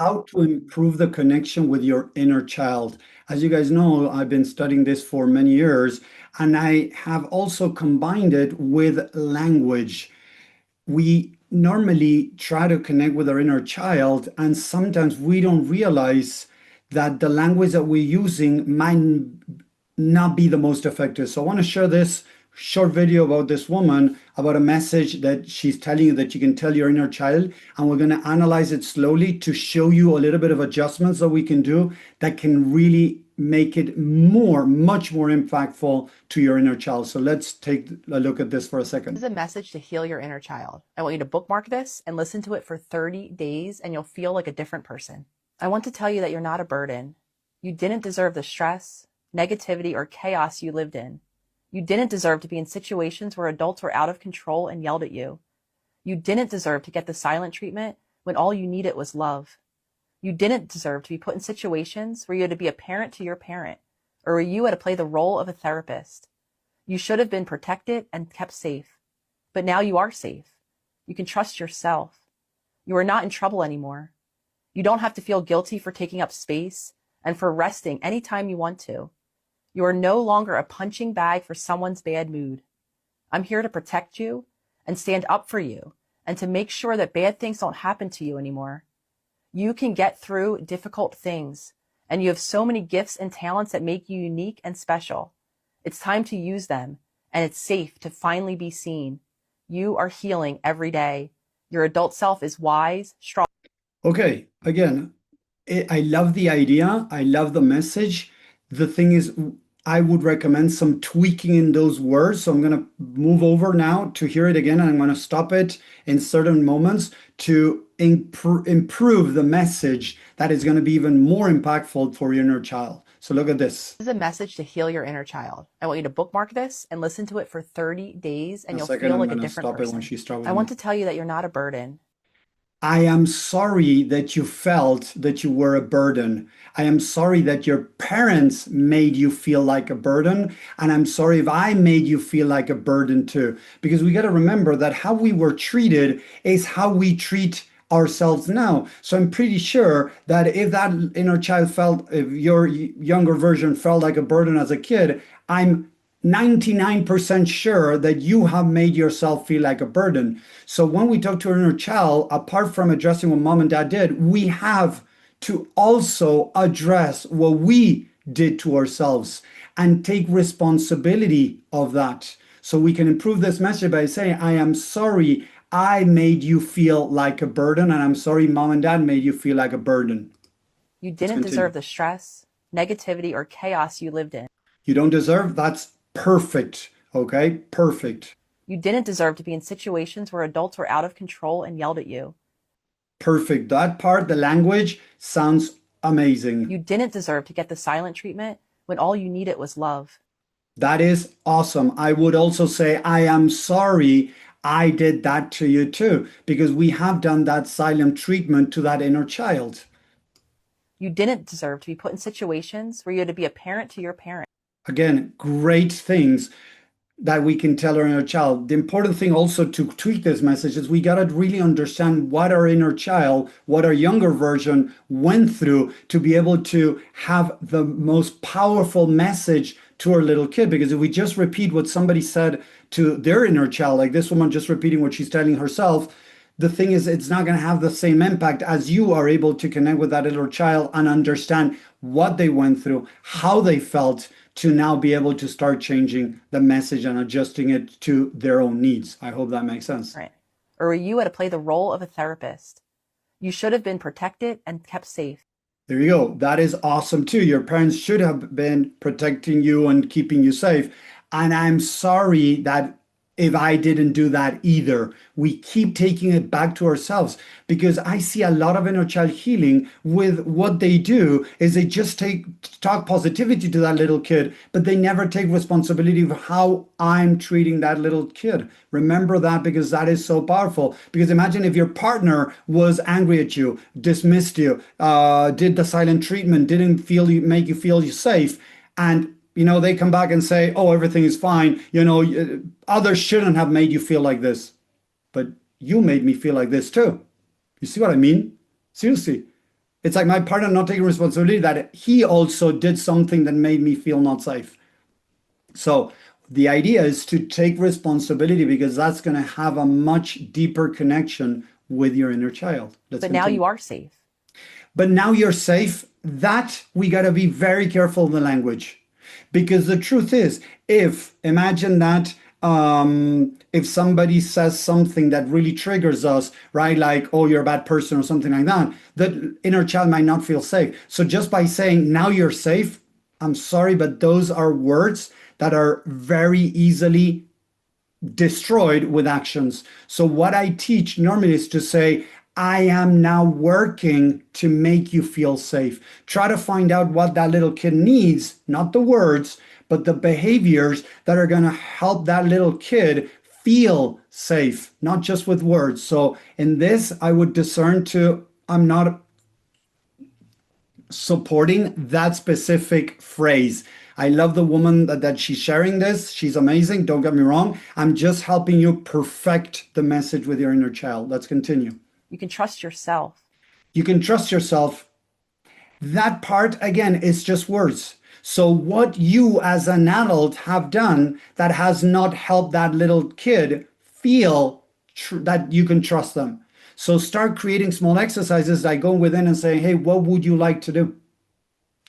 how to improve the connection with your inner child. As you guys know, I've been studying this for many years, and I have also combined it with language. We normally try to connect with our inner child, and sometimes we don't realize that the language that we're using might not be the most effective. So I want to share this short video about this woman, about a message that she's telling you that you can tell your inner child, and we're going to analyze it slowly to show you a little bit of adjustments that we can do that can really make it much more impactful to your inner child. So let's take a look at this for a second. This is a message to heal your inner child. I want you to bookmark this and listen to it for 30 days and you'll feel like a different person. I want to tell you that you're not a burden. You didn't deserve the stress, negativity, or chaos you lived in. You didn't deserve to be in situations where adults were out of control and yelled at you. You didn't deserve to get the silent treatment when all you needed was love. You didn't deserve to be put in situations where you had to be a parent to your parent, or where you had to play the role of a therapist. You should have been protected and kept safe. But now you are safe. You can trust yourself. You are not in trouble anymore. You don't have to feel guilty for taking up space and for resting anytime you want to. You are no longer a punching bag for someone's bad mood. I'm here to protect you and stand up for you and to make sure that bad things don't happen to you anymore. You can get through difficult things, and you have so many gifts and talents that make you unique and special. It's time to use them, and it's safe to finally be seen. You are healing every day. Your adult self is wise, strong. Okay, again, I love the idea. I love the message. The thing is, I would recommend some tweaking in those words. So I'm going to move over now to hear it again, and I'm going to stop it in certain moments to improve the message that is going to be even more impactful for your inner child. So look at this. This is a message to heal your inner child. I want you to bookmark this and listen to it for 30 days and you'll feel like a different person. I want to tell you that you're not a burden. I am sorry that you felt that you were a burden. I am sorry that your parents made you feel like a burden. And I'm sorry if I made you feel like a burden too. Because we got to remember that how we were treated is how we treat ourselves now. So I'm pretty sure that if that inner child felt, if your younger version felt like a burden as a kid, I'm 99% sure that you have made yourself feel like a burden. So when we talk to our inner child, apart from addressing what mom and dad did, we have to also address what we did to ourselves and take responsibility of that. So we can improve this message by saying, I am sorry I made you feel like a burden, and I'm sorry mom and dad made you feel like a burden. You didn't deserve the stress, negativity, or chaos you lived in. You don't deserve? That's perfect. Okay? Perfect. You didn't deserve to be in situations where adults were out of control and yelled at you. Perfect. That part, the language, sounds amazing. You didn't deserve to get the silent treatment when all you needed was love. That is awesome. I would also say, I am sorry I did that to you too, because we have done that silent treatment to that inner child. You didn't deserve to be put in situations where you had to be a parent to your parent. Again, great things that we can tell our inner child. The important thing also to tweak this message is we got to really understand what our inner child, what our younger version went through to be able to have the most powerful message to our little kid. Because if we just repeat what somebody said to their inner child, like this woman just repeating what she's telling herself, the thing is, it's not going to have the same impact as you are able to connect with that little child and understand what they went through, how they felt, to now be able to start changing the message and adjusting it to their own needs. I hope that makes sense. Right. Or where you had to play the role of a therapist. You should have been protected and kept safe. There you go. That is awesome too. Your parents should have been protecting you and keeping you safe. And I'm sorry that if I didn't do that either. We keep taking it back to ourselves because I see a lot of inner child healing with what they do is they just talk positivity to that little kid, but they never take responsibility of how I'm treating that little kid. Remember that because that is so powerful. Because imagine if your partner was angry at you, dismissed you, did the silent treatment, didn't make you feel safe, and they come back and say, oh, everything is fine. Others shouldn't have made you feel like this, but you made me feel like this too. You see what I mean? Seriously, It's like my partner not taking responsibility that he also did something that made me feel not safe. So the idea is to take responsibility because that's going to have a much deeper connection with your inner child. Let's But now continue. you are safe. But now you're safe. That we got to be very careful of the language. Because the truth is, if imagine that if somebody says something that really triggers us, right? Like, oh, you're a bad person or something like that, the inner child might not feel safe. So just by saying, now you're safe, I'm sorry, but those are words that are very easily destroyed with actions. So what I teach normally is to say, I am now working to make you feel safe. Try to find out what that little kid needs, not the words, but the behaviors that are going to help that little kid feel safe, not just with words. So in this, I would discern to, I'm not supporting that specific phrase. I love the woman that she's sharing this. She's amazing. Don't get me wrong. I'm just helping you perfect the message with your inner child. Let's continue. You can trust yourself. You can trust yourself. That part, again, is just words. So, what you as an adult have done that has not helped that little kid feel that you can trust them. So, start creating small exercises like going within and saying, hey, what would you like to do?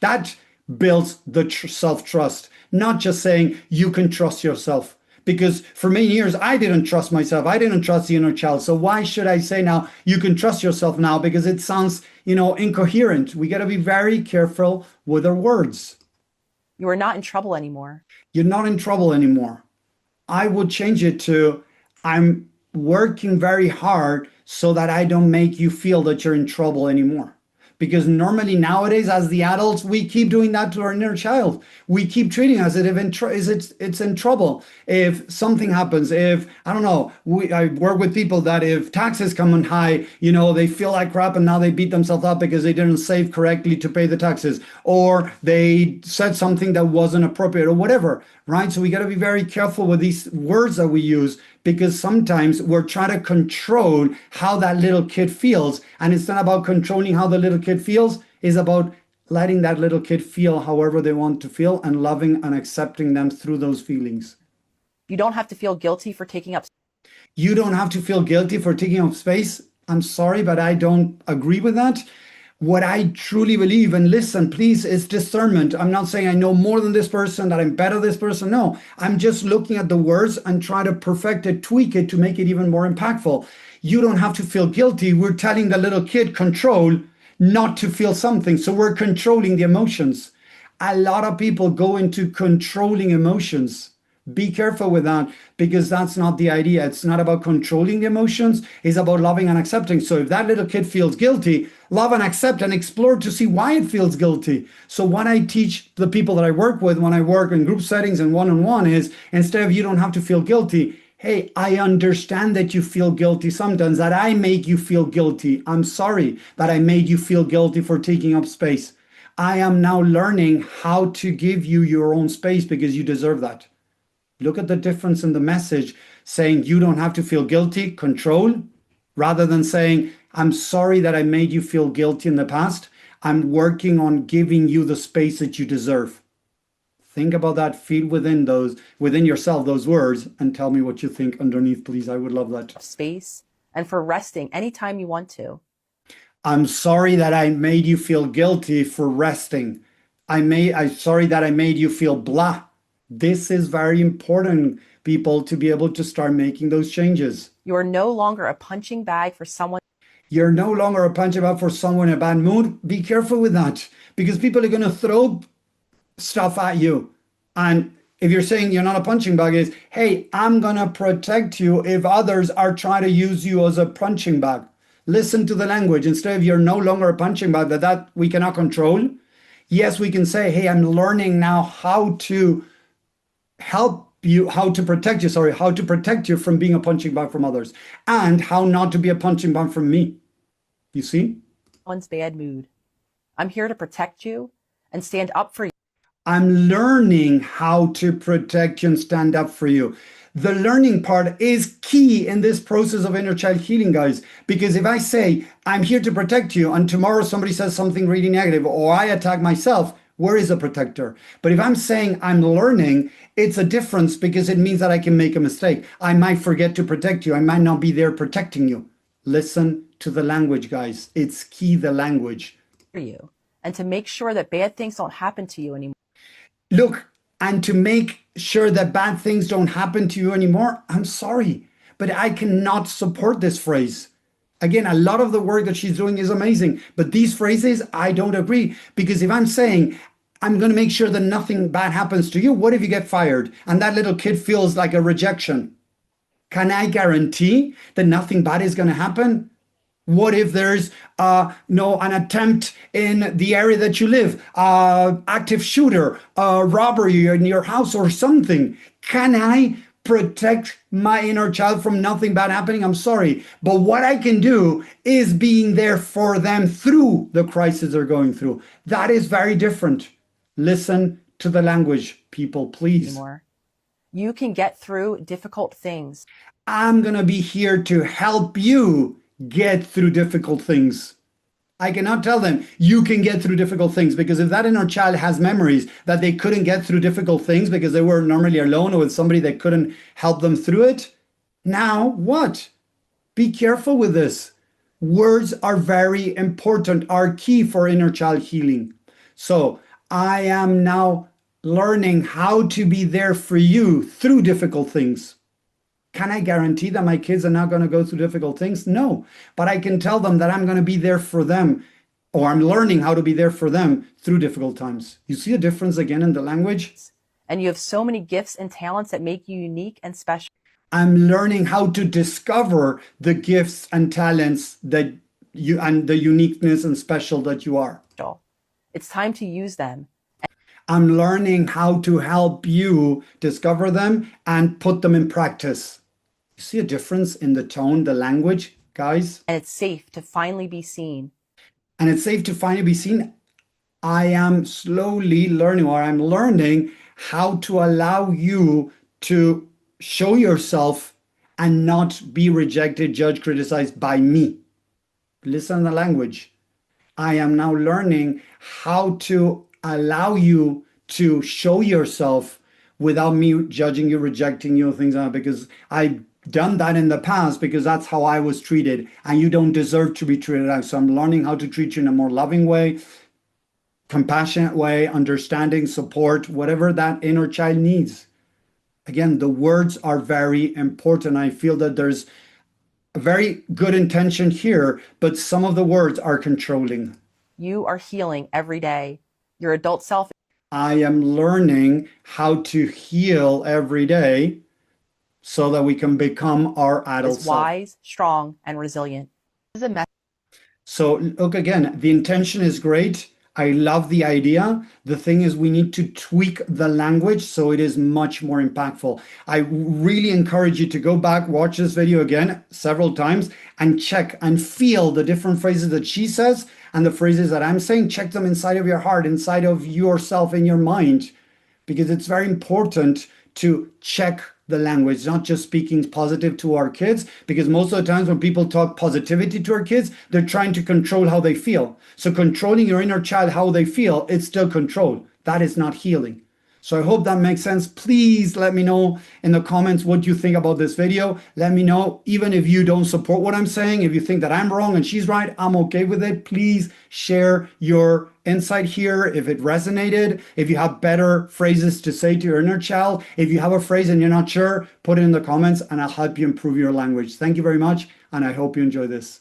That builds the self trust, not just saying you can trust yourself. Because for many years, I didn't trust myself. I didn't trust the inner child. So why should I say now you can trust yourself now? Because it sounds, incoherent. We got to be very careful with our words. You are not in trouble anymore. You're not in trouble anymore. I would change it to I'm working very hard so that I don't make you feel that you're in trouble anymore. Because normally nowadays, as the adults, we keep doing that to our inner child. We keep treating as if it's in trouble. If something happens, if I don't know, I work with people that if taxes come in high, they feel like crap and now they beat themselves up because they didn't save correctly to pay the taxes, or they said something that wasn't appropriate, or whatever, right? So we got to be very careful with these words that we use because sometimes we're trying to control how that little kid feels. And it's not about controlling how the little kid feels, it's about letting that little kid feel however they want to feel and loving and accepting them through those feelings. You don't have to feel guilty for taking up. You don't have to feel guilty for taking up space. I'm sorry, but I don't agree with that. What I truly believe, and listen, please, is discernment. I'm not saying I know more than this person, that I'm better than this person. No, I'm just looking at the words and try to perfect it, tweak it to make it even more impactful. You don't have to feel guilty. We're telling the little kid control not to feel something. So we're controlling the emotions. A lot of people go into controlling emotions. Be careful with that because that's not the idea. It's not about controlling the emotions, it's about loving and accepting. So if that little kid feels guilty, love and accept and explore to see why it feels guilty. So what I teach the people that I work with when I work in group settings and one-on-one is instead of you don't have to feel guilty, hey, I understand that you feel guilty sometimes, that I make you feel guilty. I'm sorry that I made you feel guilty for taking up space. I am now learning how to give you your own space because you deserve that. Look at the difference in the message saying you don't have to feel guilty, control, rather than saying, I'm sorry that I made you feel guilty in the past. I'm working on giving you the space that you deserve. Think about that, feel within yourself those words, and tell me what you think underneath, please. I would love that. Space and for resting anytime you want to. I'm sorry that I made you feel guilty for resting. I'm sorry that I made you feel blah. This is very important, people, to be able to start making those changes. You are no longer a punching bag for someone. You're no longer a punch up for someone in a bad mood. Be careful with that because people are going to throw stuff at you. And if you're saying you're not a punching bag, is hey, I'm going to protect you if others are trying to use you as a punching bag. Listen to the language. Instead of you're no longer a punching bag that we cannot control. Yes, we can say, hey, I'm learning now how to how to protect you from being a punching bag from others and how not to be a punching bag from me. You see? Someone's bad mood. I'm here to protect you and stand up for you. I'm learning how to protect you and stand up for you. The learning part is key in this process of inner child healing, guys. Because if I say, I'm here to protect you, and tomorrow somebody says something really negative, or I attack myself, where is the protector? But if I'm saying I'm learning, it's a difference because it means that I can make a mistake. I might forget to protect you. I might not be there protecting you. Listen to the language, guys. It's key, the language. For you, and to make sure that bad things don't happen to you anymore. Look, and to make sure that bad things don't happen to you anymore, I'm sorry, but I cannot support this phrase. Again, a lot of the work that she's doing is amazing, but these phrases, I don't agree. Because if I'm saying, I'm going to make sure that nothing bad happens to you, what if you get fired and that little kid feels like a rejection? Can I guarantee that nothing bad is going to happen? What if there's no an attempt in the area that you live, active shooter, robbery in your house or something? Can I protect my inner child from nothing bad happening? I'm sorry, but what I can do is being there for them through the crisis they're going through. That is very different. Listen to the language, people, please. Anymore. You can get through difficult things. I'm going to be here to help you get through difficult things. I cannot tell them you can get through difficult things, because if that inner child has memories that they couldn't get through difficult things because they were normally alone or with somebody that couldn't help them through it, now what? Be careful with this. Words are very important, are key for inner child healing. So I am now learning how to be there for you through difficult things. Can I guarantee that my kids are not going to go through difficult things? No. But I can tell them that I'm going to be there for them, or I'm learning how to be there for them through difficult times. You see a difference again in the language? And you have so many gifts and talents that make you unique and special. I'm learning how to discover the gifts and talents that you and the uniqueness and special that you are. It's time to use them. I'm learning how to help you discover them and put them in practice. You see a difference in the tone, the language, guys? And it's safe to finally be seen. And it's safe to finally be seen. I am slowly learning, or I'm learning how to allow you to show yourself and not be rejected, judged, criticized by me. Listen to the language. I am now learning how to allow you to show yourself without me judging you, rejecting you, things like that, because I've done that in the past because that's how I was treated, and you don't deserve to be treated like. So I'm learning how to treat you in a more loving way, compassionate way, understanding, support, whatever that inner child needs. Again, the words are very important. I feel that there's a very good intention here, but some of the words are controlling. You are healing every day. Your adult self. I am learning how to heal every day so that we can become our adult is self. Wise, strong, and resilient. This is a message. So look, again, the intention is great. I love the idea. The thing is, we need to tweak the language so it is much more impactful. I really encourage you to go back, watch this video again several times, and check and feel the different phrases that she says and the phrases that I'm saying. Check them inside of your heart, inside of yourself, in your mind, because it's very important to check the language, not just speaking positive to our kids, because most of the times when people talk positivity to our kids, they're trying to control how they feel. So controlling your inner child, how they feel, it's still control. That is not healing. So I hope that makes sense. Please let me know in the comments what you think about this video. Let me know, even if you don't support what I'm saying, if you think that I'm wrong and she's right, I'm okay with it. Please share your insight here if it resonated, if you have better phrases to say to your inner child. If you have a phrase and you're not sure, put it in the comments and I'll help you improve your language. Thank you very much, and I hope you enjoy this.